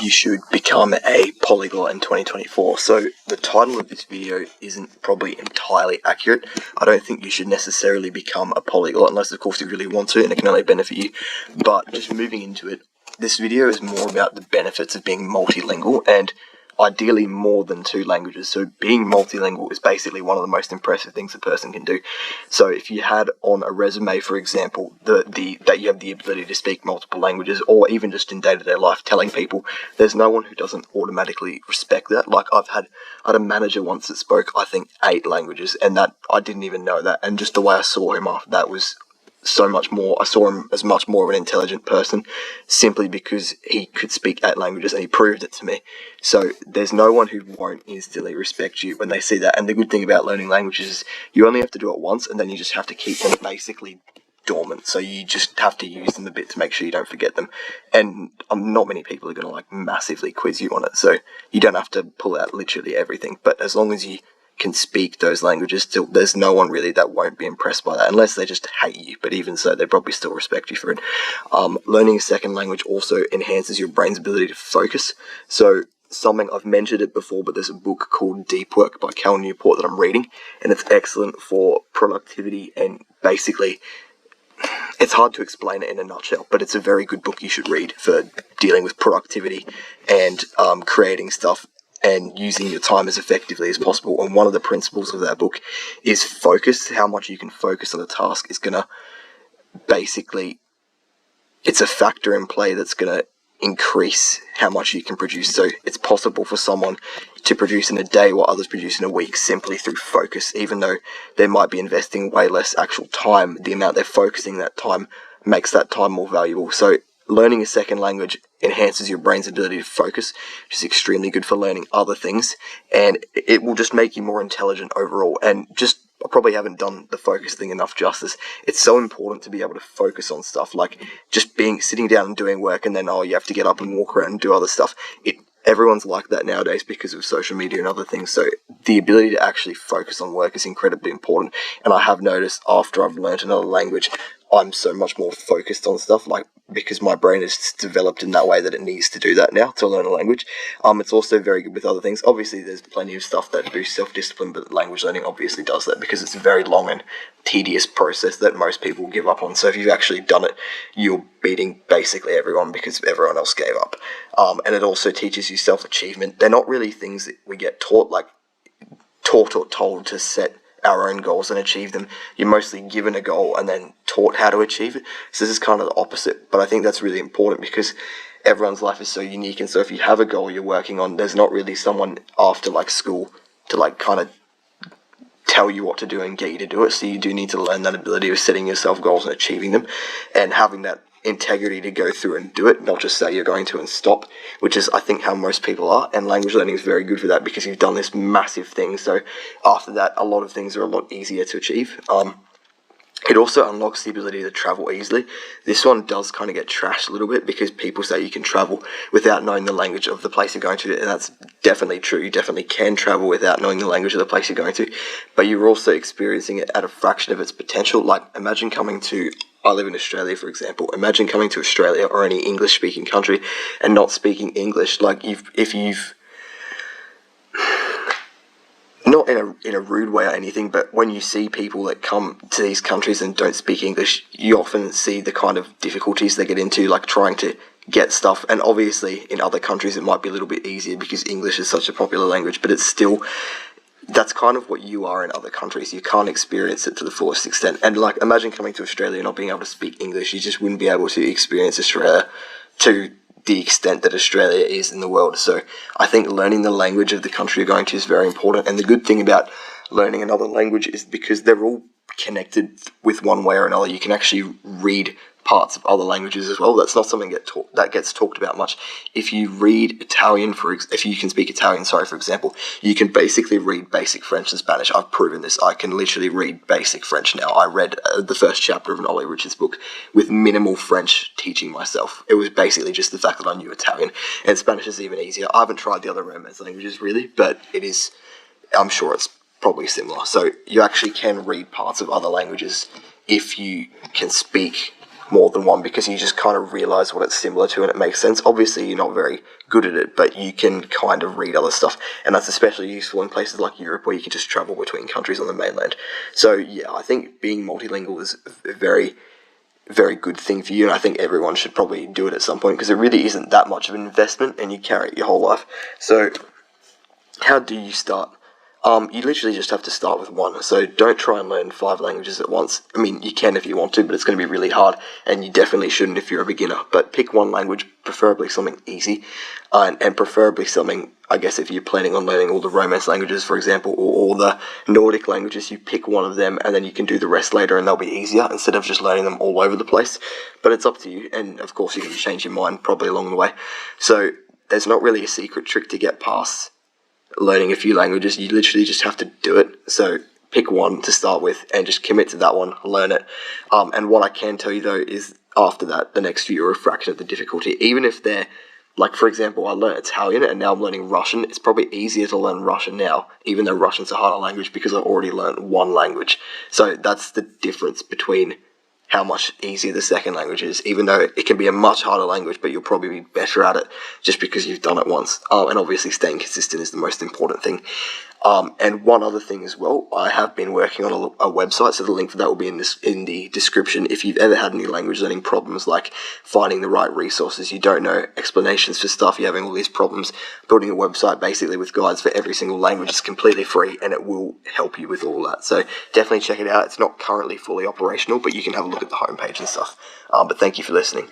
you should become a polyglot in 2024. So the title of this video isn't probably entirely accurate. I don't think you should necessarily become a polyglot unless of course you really want to and it can only benefit you. But just moving into it, this video is more about the benefits of being multilingual and ideally more than 2 languages. So being multilingual is basically one of the most impressive things a person can do. So if you had on a resume, for example, that you have the ability to speak multiple languages, or even just in day-to-day life telling people, there's no one who doesn't automatically respect that. Like I had a manager once that spoke, I think, 8 languages, and that I didn't even know that. And just the way I saw him after that was so much more. I saw him as much more of an intelligent person simply because he could speak 8 languages and he proved it to me. So there's no one who won't instantly respect you when they see that. And the good thing about learning languages is you only have to do it once and then you just have to keep them basically dormant. So you just have to use them a bit to make sure you don't forget them. And not many people are going to like massively quiz you on it. So you don't have to pull out literally everything. But as long as you can speak those languages, still there's no one really that won't be impressed by that unless they just hate you, but even so they probably still respect you for it. Learning a second language also enhances your brain's ability to focus. So something, I've mentioned it before, but there's a book called Deep Work by Cal Newport that I'm reading, and it's excellent for productivity. And basically it's hard to explain it in a nutshell, but it's a very good book you should read for dealing with productivity and creating stuff and using your time as effectively as possible. And one of the principles of that book is focus. How much you can focus on a task is going to basically, it's a factor in play that's going to increase how much you can produce. So it's possible for someone to produce in a day what others produce in a week simply through focus. Even though they might be investing way less actual time, the amount they're focusing that time makes that time more valuable. So learning a second language enhances your brain's ability to focus, which is extremely good for learning other things, and it will just make you more intelligent overall. And just, I probably haven't done the focus thing enough justice. It's so important to be able to focus on stuff, like just sitting down and doing work and then, you have to get up and walk around and do other stuff. Everyone's like that nowadays because of social media and other things, so the ability to actually focus on work is incredibly important. And I have noticed after I've learned another language, I'm so much more focused on stuff, like because my brain is developed in that way that it needs to do that now to learn a language. It's also very good with other things. Obviously there's plenty of stuff that do self-discipline, but language learning obviously does that because it's a very long and tedious process that most people give up on. So if you've actually done it, you're beating basically everyone because everyone else gave up. And it also teaches you self-achievement. They're not really things that we get taught or told to set our own goals and achieve them. You're mostly given a goal and then taught how to achieve it. So this is kind of the opposite, but I think that's really important because everyone's life is so unique. And so if you have a goal you're working on, there's not really someone after school to kind of tell you what to do and get you to do it. So you do need to learn that ability of setting yourself goals and achieving them and having that integrity to go through and do it, not just say you're going to and stop, which is I think how most people are. And language learning is very good for that because you've done this massive thing, so after that a lot of things are a lot easier to achieve. It also unlocks the ability to travel easily. This one does kind of get trashed a little bit because people say you can travel without knowing the language of the place you're going to, and that's definitely true. You definitely can travel without knowing the language of the place you're going to, but you're also experiencing it at a fraction of its potential. Like imagine coming to, I live in Australia for example, imagine coming to Australia or any English speaking country and not speaking English. Like if you've not in a rude way or anything, but when you see people that come to these countries and don't speak English, you often see the kind of difficulties they get into, like trying to get stuff. And obviously in other countries it might be a little bit easier because English is such a popular language, but it's still, that's kind of what you are in other countries. You can't experience it to the fullest extent. And imagine coming to Australia and not being able to speak English. You just wouldn't be able to experience Australia to the extent that Australia is in the world. So I think learning the language of the country you're going to is very important. And the good thing about learning another language is because they're all connected with one way or another. You can actually read parts of other languages as well. That's not something that gets talked about much. If you read Italian, if you can speak Italian, for example, you can basically read basic French and Spanish. I've proven this. I can literally read basic French now. I read the first chapter of an Ollie Richards book with minimal French teaching myself. It was basically just the fact that I knew Italian, and Spanish is even easier. I haven't tried the other Romance languages really, but it is, I'm sure it's probably similar. So you actually can read parts of other languages if you can speak more than one, because you just kind of realize what it's similar to and it makes sense. Obviously, you're not very good at it, but you can kind of read other stuff, and that's especially useful in places like Europe where you can just travel between countries on the mainland. So yeah, I think being multilingual is a very, very good thing for you, and I think everyone should probably do it at some point, because it really isn't that much of an investment and you carry it your whole life. So how do you start? You literally just have to start with one. So don't try and learn 5 languages at once. I mean, you can if you want to, but it's going to be really hard, and you definitely shouldn't if you're a beginner. But pick one language, preferably something easy, and preferably something, I guess, if you're planning on learning all the Romance languages, for example, or all the Nordic languages, you pick one of them, and then you can do the rest later, and they'll be easier, instead of just learning them all over the place. But it's up to you, and of course you can change your mind probably along the way. So there's not really a secret trick to get past learning a few languages. You literally just have to do it. So pick one to start with and just commit to that one, learn it. And what I can tell you though is after that, the next few are a fraction of the difficulty. Even if they're, like for example, I learned Italian and now I'm learning Russian. It's probably easier to learn Russian now, even though Russian's a harder language, because I've already learned one language. So that's the difference between how much easier the second language is, even though it can be a much harder language, but you'll probably be better at it just because you've done it once. And obviously staying consistent is the most important thing. And one other thing as well, I have been working on a website, so the link for that will be in the description. If you've ever had any language learning problems, like finding the right resources, you don't know explanations for stuff, you're having all these problems, building a website basically with guides for every single language is completely free, and it will help you with all that. So definitely check it out. It's not currently fully operational, but you can have a look at the homepage and stuff. But thank you for listening.